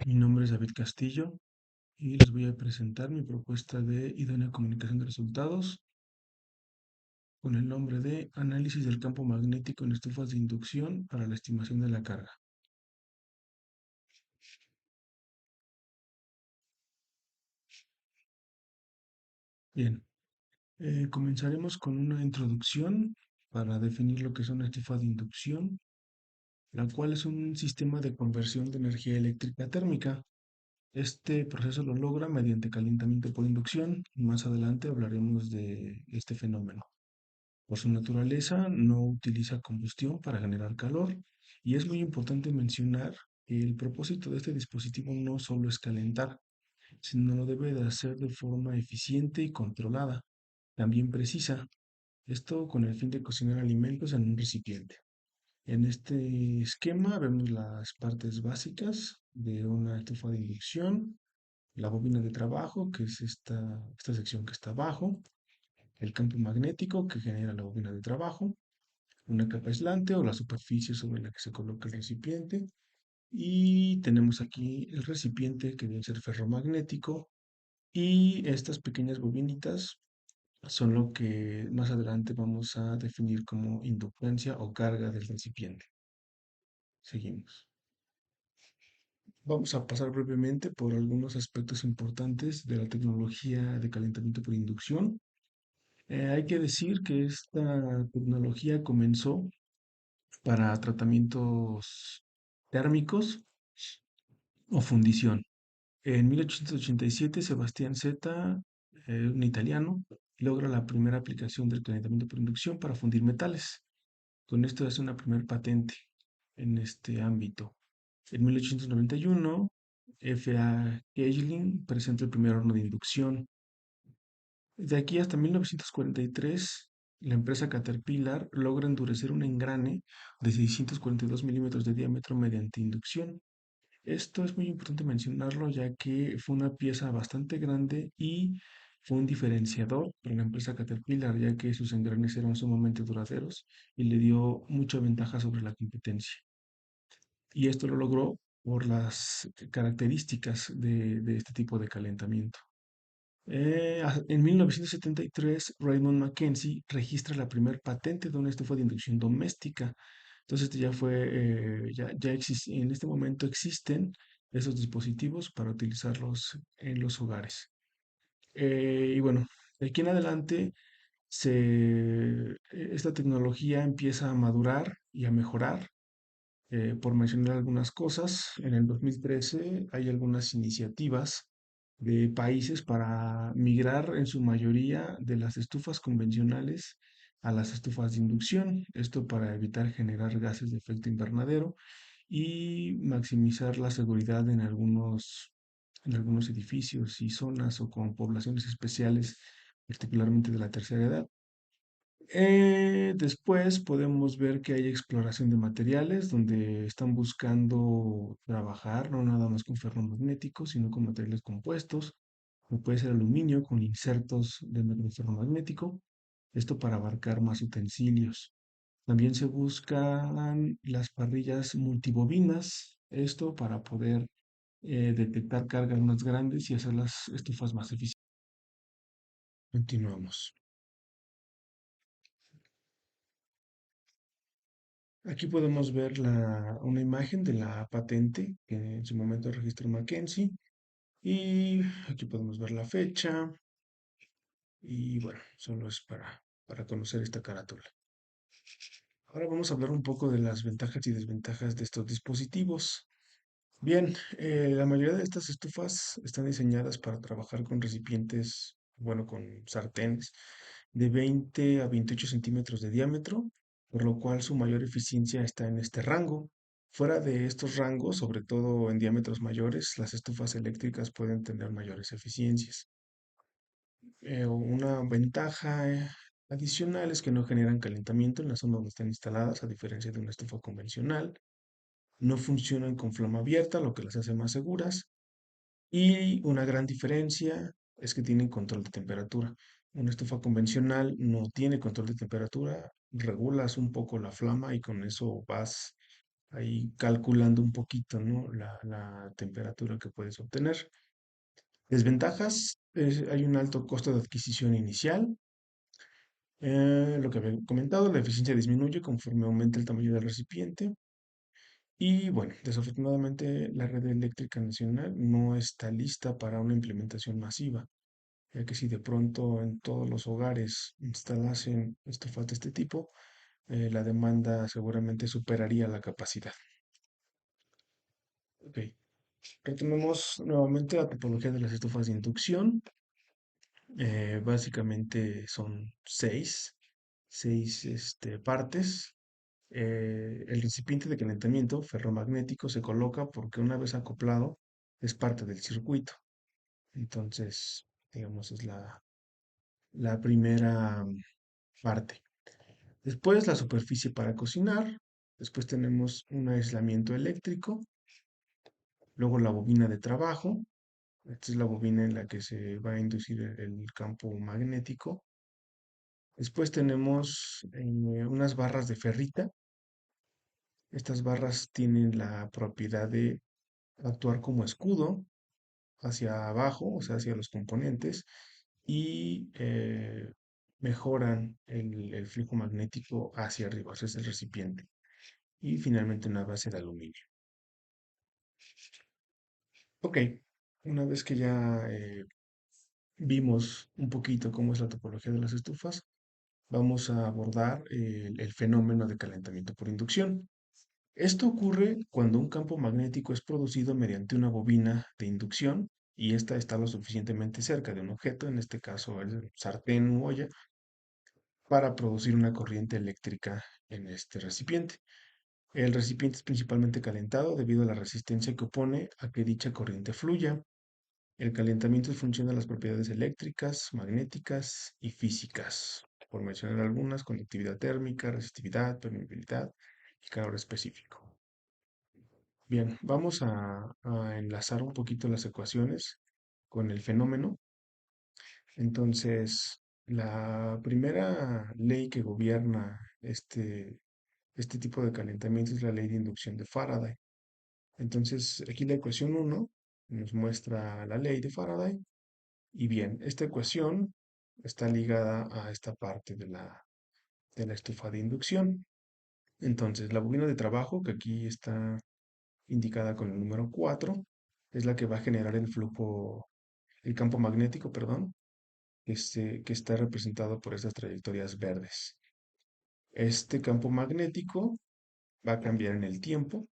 Mi nombre es David Castillo y les voy a presentar mi propuesta de idónea comunicación de resultados con el nombre de Análisis del campo magnético en estufas de inducción para la estimación de la carga. Bien, comenzaremos con una introducción para definir lo que es una estufa de inducción, la cual es un sistema de conversión de energía eléctrica térmica. Este proceso lo logra mediante calentamiento por inducción y más adelante hablaremos de este fenómeno. Por su naturaleza, no utiliza combustión para generar calor y es muy importante mencionar que el propósito de este dispositivo no solo es calentar, sino lo debe de hacer de forma eficiente y controlada, también precisa, esto con el fin de cocinar alimentos en un recipiente. En este esquema vemos las partes básicas de una estufa de inducción, la bobina de trabajo, que es esta sección que está abajo, el campo magnético que genera la bobina de trabajo, una capa aislante o la superficie sobre la que se coloca el recipiente. Y tenemos aquí el recipiente que debe ser ferromagnético y estas pequeñas bobinitas son lo que más adelante vamos a definir como inductancia o carga del recipiente. Seguimos. Vamos a pasar brevemente por algunos aspectos importantes de la tecnología de calentamiento por inducción. Hay que decir que esta tecnología comenzó para tratamientos térmicos o fundición. En 1887, Sebastián Zeta, un italiano, logra la primera aplicación del calentamiento por inducción para fundir metales. Con esto hace una primera patente en este ámbito. En 1891, F. A. Gehling presenta el primer horno de inducción. De aquí hasta 1943, la empresa Caterpillar logra endurecer un engrane de 642 milímetros de diámetro mediante inducción. Esto es muy importante mencionarlo ya que fue una pieza bastante grande y fue un diferenciador para la empresa Caterpillar ya que sus engranes eran sumamente duraderos y le dio mucha ventaja sobre la competencia. Y esto lo logró por las características de este tipo de calentamiento. En 1973, Raymond Mackenzie registra la primera patente de una estufa de inducción doméstica. Entonces, esto ya fue, en este momento existen esos dispositivos para utilizarlos en los hogares. Y bueno, de aquí en adelante, esta tecnología empieza a madurar y a mejorar. Por mencionar algunas cosas, en el 2013 hay algunas iniciativas de países para migrar en su mayoría de las estufas convencionales a las estufas de inducción, esto para evitar generar gases de efecto invernadero y maximizar la seguridad en algunos edificios y zonas o con poblaciones especiales, particularmente de la tercera edad. Después podemos ver que hay exploración de materiales donde están buscando trabajar no nada más con ferromagnéticos, sino con materiales compuestos, como puede ser aluminio con insertos de material ferromagnético, esto para abarcar más utensilios. También se buscan las parrillas multibobinas, esto para poder detectar cargas más grandes y hacer las estufas más eficientes. Continuamos. Aquí podemos ver una imagen de la patente que en su momento registró Mackenzie y aquí podemos ver la fecha y bueno, solo es para conocer esta carátula. Ahora vamos a hablar un poco de las ventajas y desventajas de estos dispositivos. Bien, la mayoría de estas estufas están diseñadas para trabajar con recipientes, bueno, con sartenes de 20 a 28 centímetros de diámetro, por lo cual su mayor eficiencia está en este rango. Fuera de estos rangos, sobre todo en diámetros mayores, las estufas eléctricas pueden tener mayores eficiencias. Una ventaja adicional es que no generan calentamiento en la zona donde están instaladas, a diferencia de una estufa convencional. No funcionan con flama abierta, lo que las hace más seguras. Y una gran diferencia es que tienen control de temperatura. Una estufa convencional no tiene control de temperatura, regulas un poco la flama y con eso vas ahí calculando un poquito, ¿no? La temperatura que puedes obtener. Desventajas, hay un alto costo de adquisición inicial. Lo que había comentado, la eficiencia disminuye conforme aumenta el tamaño del recipiente. Y bueno, desafortunadamente la red eléctrica nacional no está lista para una implementación masiva, ya que si de pronto en todos los hogares instalasen estufas de este tipo, la demanda seguramente superaría la capacidad. Ok, retomemos nuevamente la topología de las estufas de inducción. Básicamente son seis partes. El recipiente de calentamiento ferromagnético se coloca porque una vez acoplado es parte del circuito. Entonces, digamos, es la primera parte. Después la superficie para cocinar. Después tenemos un aislamiento eléctrico. Luego la bobina de trabajo. Esta es la bobina en la que se va a inducir el campo magnético. Después tenemos unas barras de ferrita. Estas barras tienen la propiedad de actuar como escudo hacia abajo, o sea, hacia los componentes, y mejoran el flujo magnético hacia arriba, hacia el recipiente. Y finalmente una base de aluminio. Ok, una vez que ya vimos un poquito cómo es la topología de las estufas, vamos a abordar el fenómeno de calentamiento por inducción. Esto ocurre cuando un campo magnético es producido mediante una bobina de inducción y ésta está lo suficientemente cerca de un objeto, en este caso el sartén u olla, para producir una corriente eléctrica en este recipiente. El recipiente es principalmente calentado debido a la resistencia que opone a que dicha corriente fluya. El calentamiento es función de las propiedades eléctricas, magnéticas y físicas, por mencionar algunas: conductividad térmica, resistividad, permeabilidad y calor específico. Bien, vamos a enlazar un poquito las ecuaciones con el fenómeno. Entonces, la primera ley que gobierna este tipo de calentamiento es la ley de inducción de Faraday. Entonces, aquí la ecuación uno nos muestra la ley de Faraday. Y bien, esta ecuación está ligada a esta parte de la estufa de inducción. Entonces, la bobina de trabajo, que aquí está indicada con el número 4, es la que va a generar el campo magnético, perdón, que está representado por estas trayectorias verdes. Este campo magnético va a cambiar en el tiempo,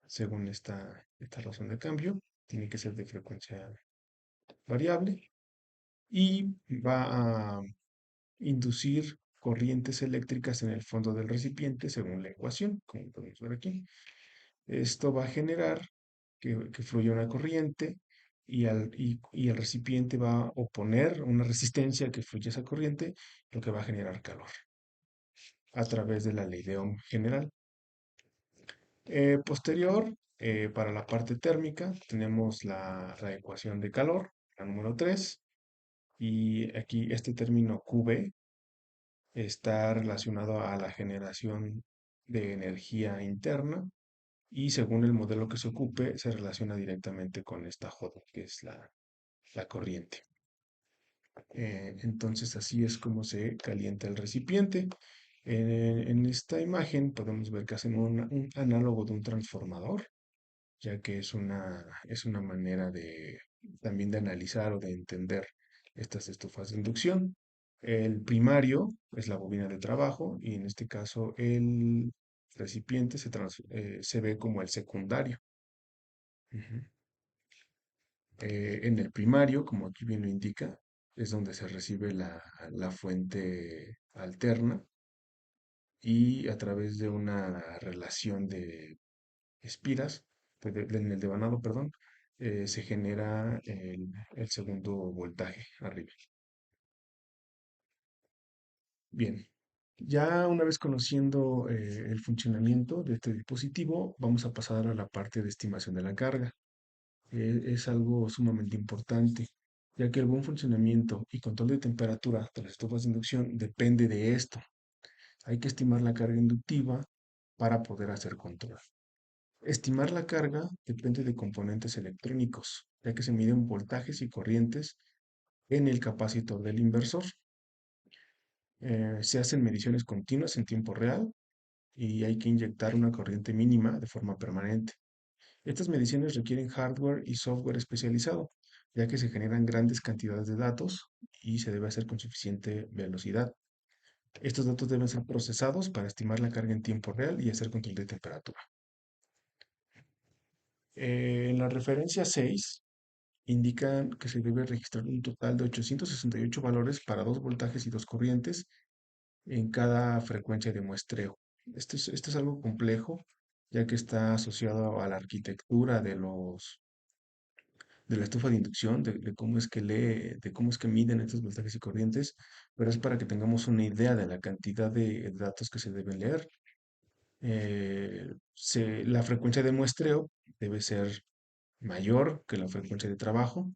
según esta razón de cambio. Tiene que ser de frecuencia variable y va a inducir corrientes eléctricas en el fondo del recipiente, según la ecuación, como podemos ver aquí. Esto va a generar que fluya una corriente y el recipiente va a oponer una resistencia a que fluya esa corriente, lo que va a generar calor a través de la ley de Ohm general. Posterior, para la parte térmica, tenemos la ecuación de calor, la número 3, y aquí este término QB está relacionado a la generación de energía interna y según el modelo que se ocupe se relaciona directamente con esta J, que es la corriente. Entonces así es como se calienta el recipiente. En esta imagen podemos ver que hacen un análogo de un transformador, ya que es una manera también de analizar o de entender estas estufas de inducción. El primario es la bobina de trabajo y en este caso el recipiente se ve como el secundario. Ujú. En el primario, como aquí bien lo indica, es donde se recibe la fuente alterna y a través de una relación de espiras, en el devanado, perdón, se genera el segundo voltaje arriba. Bien, ya una vez conociendo el funcionamiento de este dispositivo, vamos a pasar a la parte de estimación de la carga. Es algo sumamente importante, ya que el buen funcionamiento y control de temperatura de las estufas de inducción depende de esto. Hay que estimar la carga inductiva para poder hacer control. Estimar la carga depende de componentes electrónicos, ya que se miden voltajes y corrientes en el capacitor del inversor. Se hacen mediciones continuas en tiempo real y hay que inyectar una corriente mínima de forma permanente. Estas mediciones requieren hardware y software especializado, ya que se generan grandes cantidades de datos y se debe hacer con suficiente velocidad. Estos datos deben ser procesados para estimar la carga en tiempo real y hacer control de temperatura. En la referencia 6 indican que se debe registrar un total de 868 valores para 2 voltajes y 2 corrientes en cada frecuencia de muestreo. Esto es algo complejo, ya que está asociado a la arquitectura de la estufa de inducción, de cómo es que lee, de cómo es que miden estos voltajes y corrientes, pero es para que tengamos una idea de la cantidad de datos que se deben leer. La frecuencia de muestreo debe ser mayor que la frecuencia de trabajo,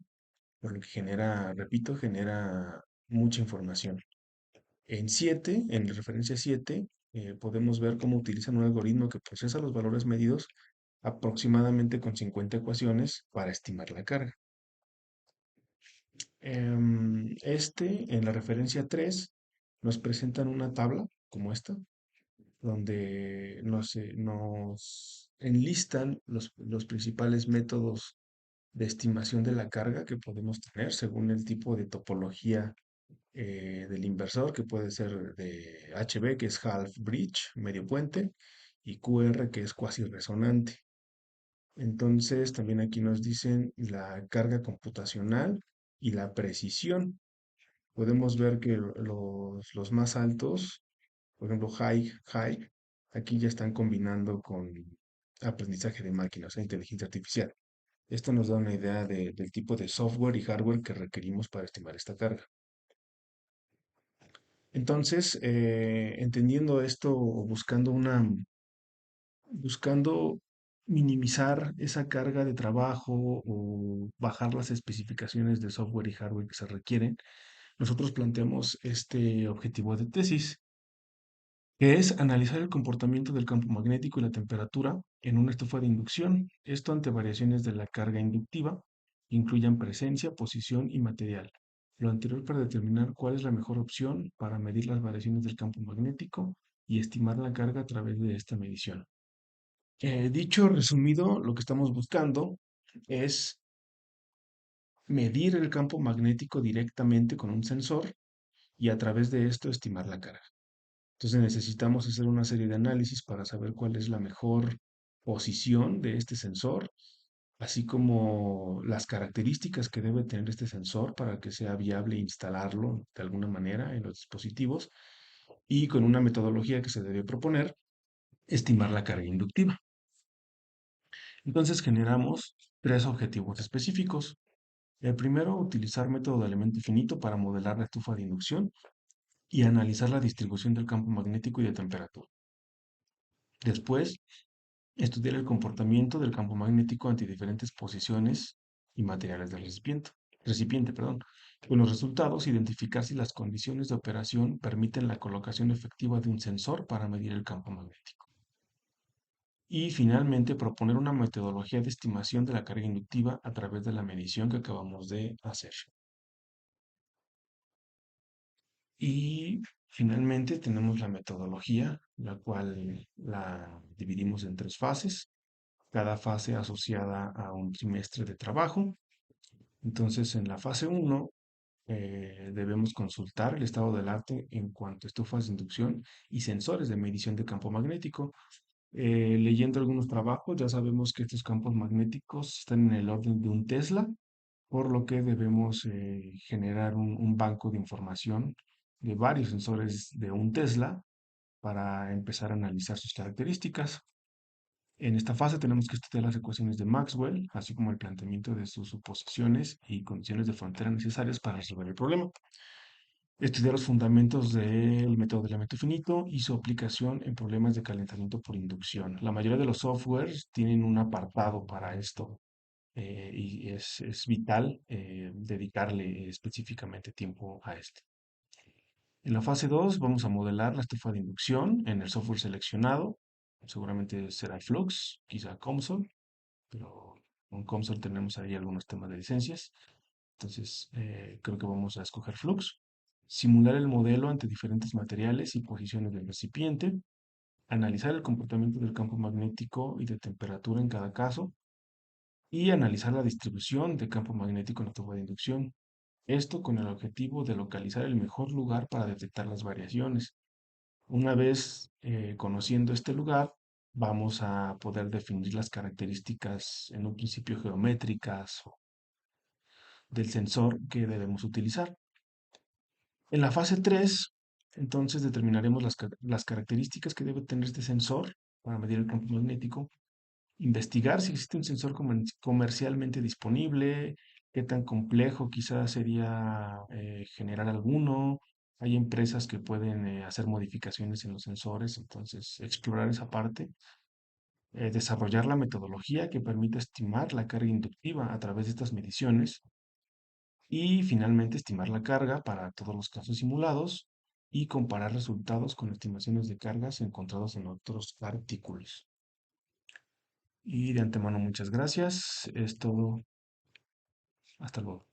por lo que genera, repito, genera mucha información. En la referencia 7, podemos ver cómo utilizan un algoritmo que procesa los valores medidos aproximadamente con 50 ecuaciones para estimar la carga. En la referencia 3, nos presentan una tabla como esta, donde nos enlistan los principales métodos de estimación de la carga que podemos tener según el tipo de topología del inversor, que puede ser de HB, que es half bridge, medio puente, y QR, que es cuasi resonante. Entonces, también aquí nos dicen la carga computacional y la precisión. Podemos ver que los más altos, por ejemplo, high, aquí ya están combinando con aprendizaje de máquinas, o sea, inteligencia artificial. Esto nos da una idea del tipo de software y hardware que requerimos para estimar esta carga. Entonces, entendiendo esto, o buscando minimizar esa carga de trabajo o bajar las especificaciones de software y hardware que se requieren, nosotros planteamos este objetivo de tesis, que es analizar el comportamiento del campo magnético y la temperatura en una estufa de inducción, esto ante variaciones de la carga inductiva, incluyan presencia, posición y material. Lo anterior para determinar cuál es la mejor opción para medir las variaciones del campo magnético y estimar la carga a través de esta medición. Dicho resumido, lo que estamos buscando es medir el campo magnético directamente con un sensor y a través de esto estimar la carga. Entonces necesitamos hacer una serie de análisis para saber cuál es la mejor posición de este sensor, así como las características que debe tener este sensor para que sea viable instalarlo de alguna manera en los dispositivos y con una metodología que se debe proponer, estimar la carga inductiva. Entonces generamos tres objetivos específicos. El primero, utilizar método de elemento finito para modelar la estufa de inducción y analizar la distribución del campo magnético y de temperatura. Después, estudiar el comportamiento del campo magnético ante diferentes posiciones y materiales del recipiente, perdón. Con los resultados, identificar si las condiciones de operación permiten la colocación efectiva de un sensor para medir el campo magnético. Y finalmente, proponer una metodología de estimación de la carga inductiva a través de la medición que acabamos de hacer. Y finalmente tenemos la metodología, la cual la dividimos en tres fases, cada fase asociada a un trimestre de trabajo. Entonces, en la fase 1 debemos consultar el estado del arte en cuanto a estufas de inducción y sensores de medición de campo magnético. Leyendo algunos trabajos, ya sabemos que estos campos magnéticos están en el orden de un Tesla, por lo que debemos generar un banco de información de varios sensores de un Tesla para empezar a analizar sus características. En esta fase tenemos que estudiar las ecuaciones de Maxwell, así como el planteamiento de sus suposiciones y condiciones de frontera necesarias para resolver el problema. Estudiar los fundamentos del método de elemento finito y su aplicación en problemas de calentamiento por inducción. La mayoría de los softwares tienen un apartado para esto y es vital dedicarle específicamente tiempo a este. En la fase 2 vamos a modelar la estufa de inducción en el software seleccionado. seguramente será Flux, quizá COMSOL, pero con COMSOL tenemos ahí algunos temas de licencias. Entonces, creo que vamos a escoger Flux. Simular el modelo ante diferentes materiales y posiciones del recipiente. Analizar el comportamiento del campo magnético y de temperatura en cada caso. Y analizar la distribución de campo magnético en la tuba de inducción. Esto con el objetivo de localizar el mejor lugar para detectar las variaciones. Una vez conociendo este lugar, vamos a poder definir las características en un principio geométricas del sensor que debemos utilizar. En la fase 3, entonces determinaremos las características que debe tener este sensor para medir el campo magnético, investigar si existe un sensor comercialmente disponible, qué tan complejo quizás sería generar alguno. Hay empresas que pueden hacer modificaciones en los sensores, entonces explorar esa parte, desarrollar la metodología que permita estimar la carga inductiva a través de estas mediciones y finalmente estimar la carga para todos los casos simulados y comparar resultados con estimaciones de cargas encontradas en otros artículos. Y de antemano muchas gracias. Es todo. Hasta luego.